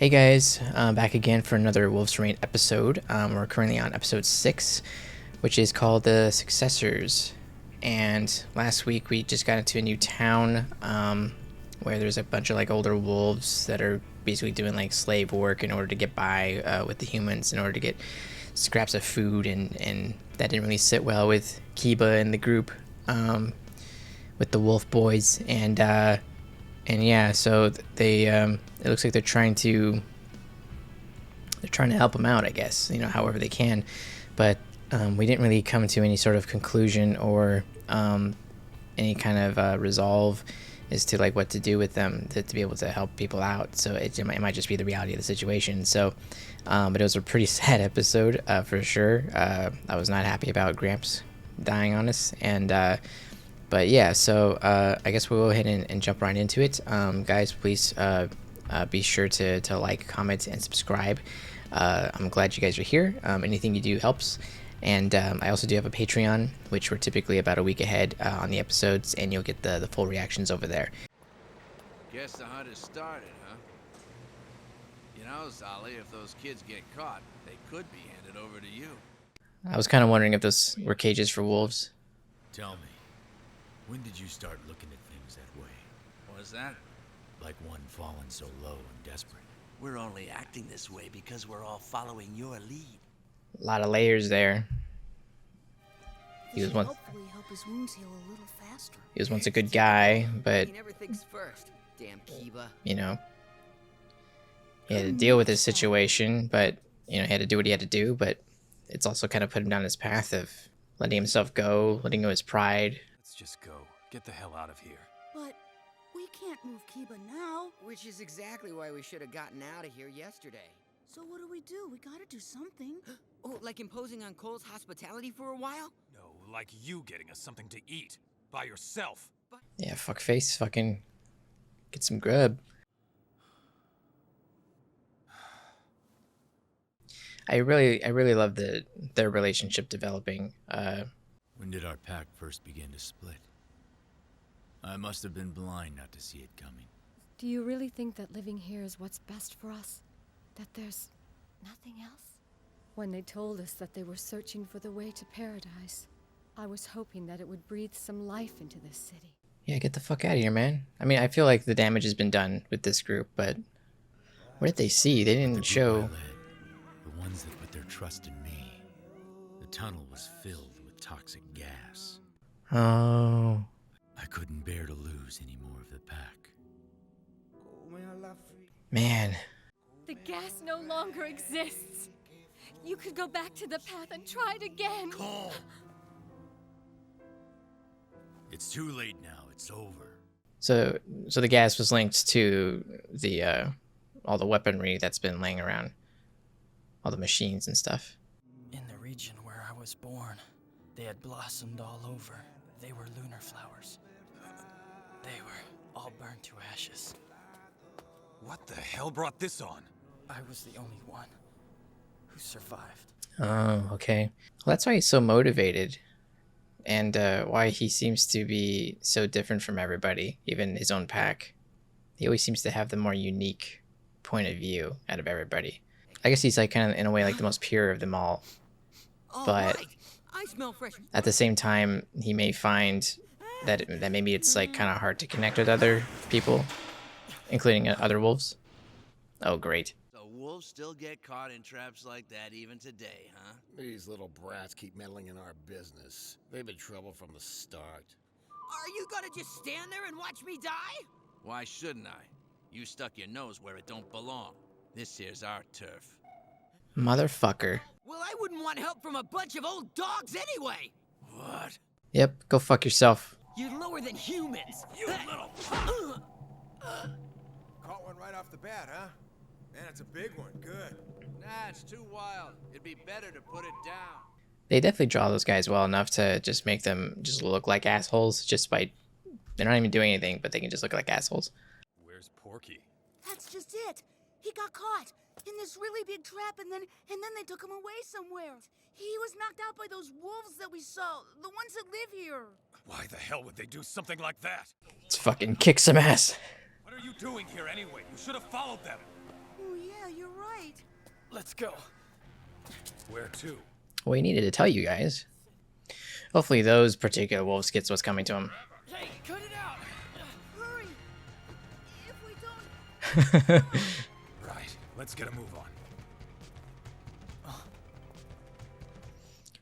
Hey guys, back again for another Wolves Rain episode. We're currently on episode 6, which is called the Successors. And last week we just got into a new town where there's a bunch of like older wolves that are basically doing like slave work in order to get by with the humans, in order to get scraps of food, and that didn't really sit well with Kiba and the group, with the wolf boys, and yeah, so they it looks like they're trying to help them out, I guess, however they can. But we didn't really come to any sort of conclusion or any kind of resolve as to like what to do with them to be able to help people out. So it might just be the reality of the situation. So but it was a pretty sad episode for sure. I was not happy about Gramps dying on us, and but yeah, so I guess we'll go ahead and jump right into it. Guys, please be sure to like, comment, and subscribe. I'm glad you guys are here. Anything you do helps. And I also do have a Patreon, which we're typically about a week ahead on the episodes, and you'll get the full reactions over there. Guess the hunt has started, huh? You know, Zali, if those kids get caught, they could be handed over to you. I was kind of wondering if those were cages for wolves. Tell me, when did you start looking at things that way? What is that? Like one fallen so low and desperate. We're only acting this way because we're all following your lead. A lot of layers there. He was once Hopefully help his wounds heal a little faster. he was once a good guy, but He never thinks first. Damn Kiba. he had to deal with his situation, but he had to do what he had to do. But it's also kind of put him down this path of letting himself go, letting go his pride. Let's just go. Get the hell out of here. But we can't move Kiba now. Which is exactly why we should have gotten out of here yesterday. So what do? We gotta do something. Oh, like imposing on Cole's hospitality for a while? No, like you getting us something to eat. By yourself. Yeah, fuckface, fucking get some grub. I really love their relationship developing. When did our pack first begin to split? I must have been blind not to see it coming. Do you really think that living here is what's best for us? That there's nothing else? When they told us that they were searching for the way to paradise, I was hoping that it would breathe some life into this city. Yeah, get the fuck out of here, man. I mean, I feel like the damage has been done with this group, but what did they see? They didn't show. The ones that put their trust in me. The tunnel was filled with toxic gas. Oh. I couldn't bear to lose any more of the pack. Man. The gas no longer exists. You could go back to the path and try it again. Calm! It's too late now. It's over. So the gas was linked to the all the weaponry that's been laying around, all the machines and stuff. In the region where I was born, they had blossomed all over. They were lunar flowers. They were all burned to ashes. What the hell brought this on? I was the only one who survived. Oh, okay. Well, that's why he's so motivated, and why he seems to be so different from everybody, even his own pack. He always seems to have the more unique point of view out of everybody. I guess he's like kind of in a way like the most pure of them all. But right. I smell fresh. at the same time, he may find that maybe it's like kind of hard to connect with other people, including other wolves. Oh, great. So wolves still get caught in traps like that even today, huh? These little brats keep meddling in our business. They've been trouble from the start. Are you gonna just stand there and watch me die? Why shouldn't I? You stuck your nose where it don't belong. This here's our turf. Motherfucker. Well, I wouldn't want help from a bunch of old dogs anyway. What? Yep, go fuck yourself. You're lower than humans. You little... Caught one right off the bat, huh? Man, it's a big one. Good. Nah, it's too wild. It'd be better to put it down. They definitely draw those guys well enough to just make them just look like assholes, just by... They're not even doing anything, but they can just look like assholes. Where's Porky? That's just it. He got caught in this really big trap, and then they took him away somewhere. He was knocked out by those wolves that we saw, the ones that live here. Why the hell would they do something like that? Let's fucking kick some ass. What are you doing here anyway? You should have followed them. Oh yeah, Yeah, you're right. Let's go. Where to? Well, he needed to tell you guys. Hopefully those particular wolves gets what's coming to them. Hey, cut it out! Hurry! If we don't... Right. Let's get a move on.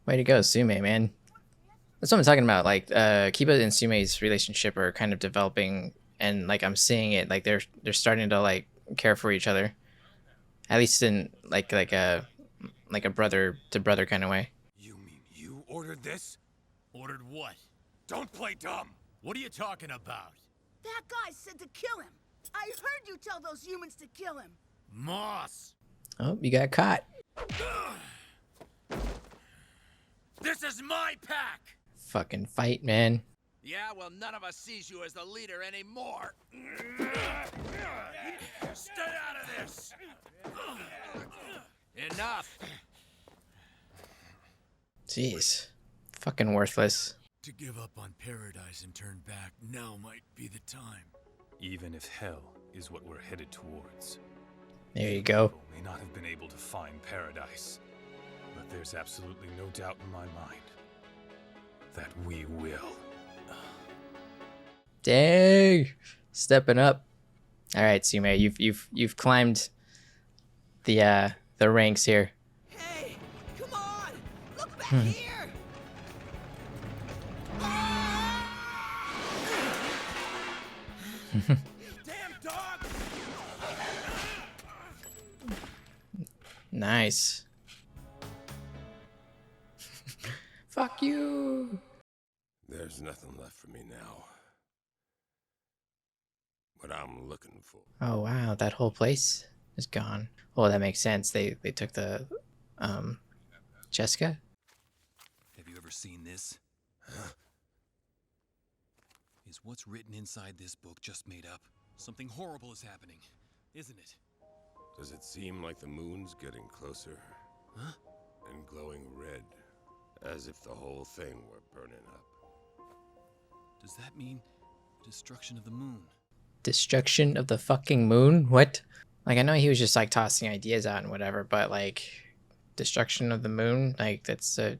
Way to go, Sume, man. That's what I'm talking about. Like, Kiba and Sume's relationship are kind of developing, and like I'm seeing it. Like they're starting to like care for each other, at least in like a brother to brother kind of way. You mean you ordered this? Ordered what? Don't play dumb! What are you talking about? That guy said to kill him. I heard you tell those humans to kill him. Moss! Oh, you got caught. This is my pack! Fucking fight, man. Yeah, well, none of us sees you as the leader anymore. Stay out of this! Enough. Jeez. Fucking worthless. To give up on paradise and turn back, now might be the time. Even if hell is what we're headed towards. There you go. People may not have been able to find paradise, but there's absolutely no doubt in my mind that we will. Dang. Stepping up. All right, Sume, you've climbed the ranks here. Hey, come on! Look back Hmm. here! Damn dog! Nice. Fuck you. There's nothing left for me now. What I'm looking for. Oh wow, that whole place is gone. Oh, that makes sense. They took the Jessica. Have you ever seen this? Is what's written inside this book just made up? Something horrible is happening, isn't it? Does it seem like the moon's getting closer? Huh? And glowing red, as if the whole thing were burning up. Does that mean destruction of the moon? Destruction of the fucking moon? What? Like, I know he was just like tossing ideas out and whatever, but like destruction of the moon, like that's a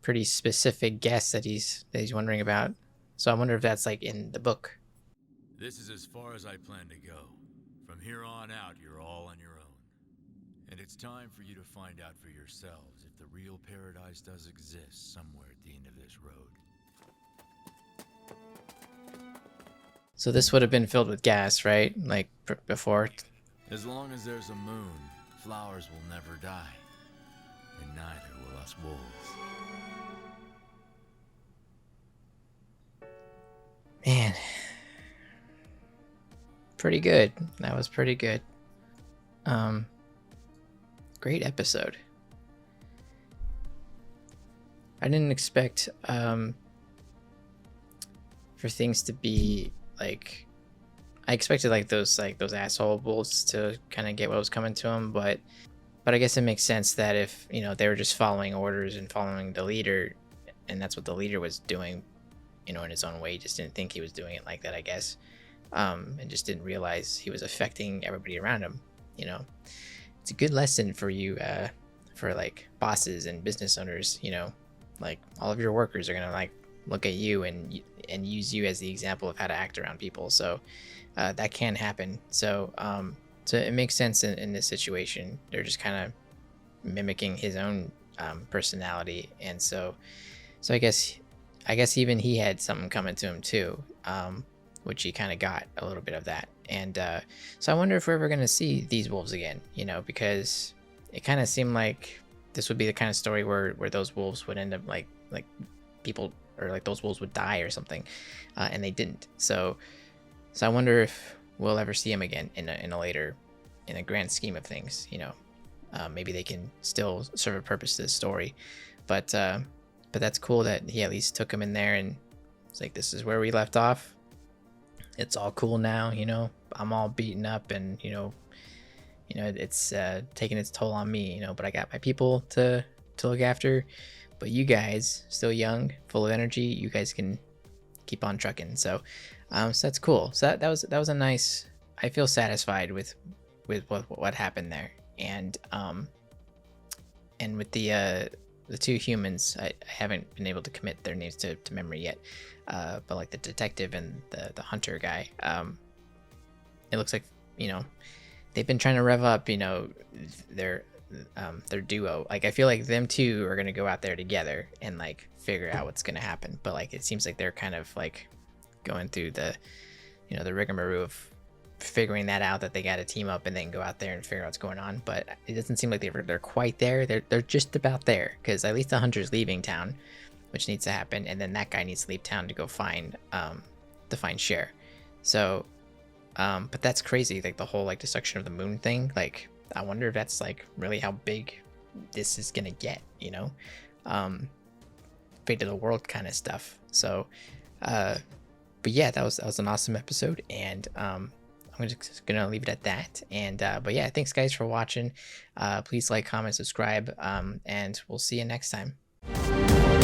pretty specific guess that he's wondering about. So I wonder if that's like in the book. This is as far as I plan to go. From here on out, you're all on your own. And it's time for you to find out for yourselves if the real paradise does exist somewhere at the end of this road. So this would have been filled with gas, right? Like before. As long as there's a moon, flowers will never die. And neither will us wolves. Man. Pretty good. That was pretty good. Great episode. I didn't expect for things to be like, I expected like those asshole wolves to kind of get what was coming to them, but I guess it makes sense that if, you know, they were just following orders and following the leader, and that's what the leader was doing, you know, in his own way. He just didn't think he was doing it like that, I guess. And just didn't realize he was affecting everybody around him. You know, it's a good lesson for you, for like bosses and business owners. You know, like all of your workers are gonna like look at you and use you as the example of how to act around people. So that can happen. So so it makes sense in this situation. They're just kind of mimicking his own personality, and so I guess even he had something coming to him too. Which he kind of got a little bit of that. And so I wonder if we're ever going to see these wolves again, you know, because it kind of seemed like this would be the kind of story where those wolves would end up like people, or like those wolves would die or something, and they didn't. So I wonder if we'll ever see him again in a grand scheme of things, you know. Maybe they can still serve a purpose to the story, but that's cool that he at least took him in there and it's like, this is where we left off. It's all cool now, you know. I'm all beaten up, and you know, it's taking its toll on me, you know. But I got my people to look after. But you guys, still young, full of energy, you guys can keep on trucking. So, so that's cool. So that was a nice. I feel satisfied with with what happened there. And with the two humans, I haven't been able to commit their names to memory yet, but like the detective and the hunter guy, it looks like, you know, they've been trying to rev up, you know, their duo. Like I feel like them two are gonna go out there together and like figure out what's gonna happen, but like it seems like they're kind of like going through the, you know, the rigmarole of figuring that out, that they got to team up and then go out there and figure out what's going on. But it doesn't seem like they're quite there. They're just about there, because at least the hunter's leaving town, which needs to happen, and then that guy needs to leave town to go find Cher. So but that's crazy, like the whole like destruction of the moon thing. Like I wonder if that's like really how big this is gonna get, you know, fate of the world kind of stuff. So but yeah, that was an awesome episode, and I'm just gonna leave it at that. And but yeah, thanks guys for watching. Please like, comment, subscribe, and we'll see you next time.